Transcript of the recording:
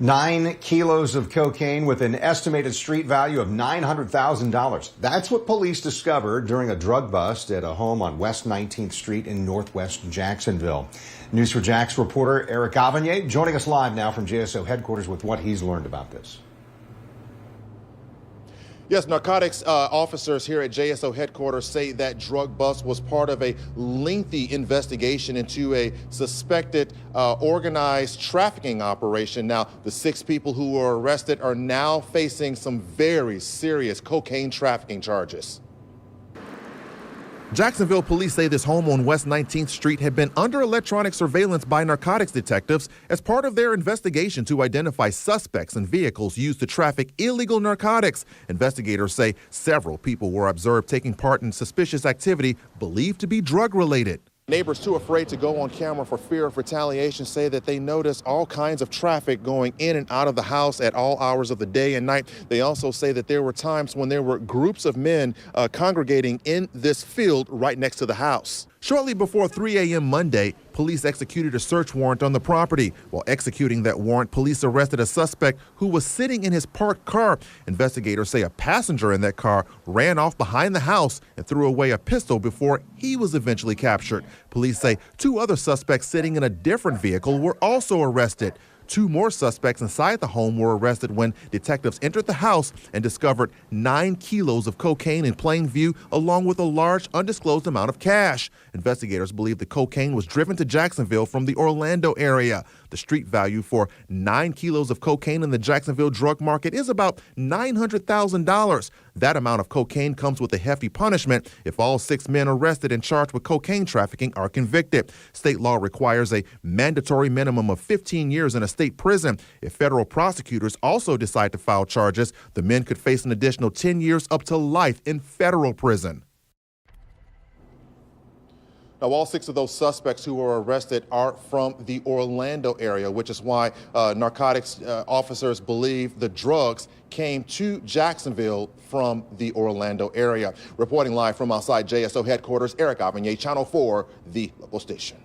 9 kilos of cocaine with an estimated street value of $900,000. That's what police discovered during a drug bust at a home on West 19th Street in northwest Jacksonville. News4Jax reporter Eric Avanier joining us live now from JSO headquarters with what he's learned about this. Yes, narcotics officers here at JSO headquarters say that drug bust was part of a lengthy investigation into a suspected organized trafficking operation. Now, the 6 people who were arrested are now facing some very serious cocaine trafficking charges. Jacksonville police say this home on West 19th Street had been under electronic surveillance by narcotics detectives as part of their investigation to identify suspects and vehicles used to traffic illegal narcotics. Investigators say several people were observed taking part in suspicious activity believed to be drug-related. Neighbors too afraid to go on camera for fear of retaliation say that they notice all kinds of traffic going in and out of the house at all hours of the day and night. They also say that there were times when there were groups of men congregating in this field right next to the house. Shortly before 3 a.m. Monday, police executed a search warrant on the property. While executing that warrant, police arrested a suspect who was sitting in his parked car. Investigators say a passenger in that car ran off behind the house and threw away a pistol before he was eventually captured. Police say 2 other suspects sitting in a different vehicle were also arrested. 2 more suspects inside the home were arrested when detectives entered the house and discovered 9 kilos of cocaine in plain view, along with a large undisclosed amount of cash. Investigators believe the cocaine was driven to Jacksonville from the Orlando area. The street value for 9 kilos of cocaine in the Jacksonville drug market is about $900,000. That amount of cocaine comes with a hefty punishment if all 6 men arrested and charged with cocaine trafficking are convicted. State law requires a mandatory minimum of 15 years in a state prison. If federal prosecutors also decide to file charges, the men could face an additional 10 years up to life in federal prison. Now, all 6 of those suspects who were arrested are from the Orlando area, which is why narcotics officers believe the drugs came to Jacksonville from the Orlando area. Reporting live from outside JSO headquarters, Eric Avanier, Channel 4, the local station.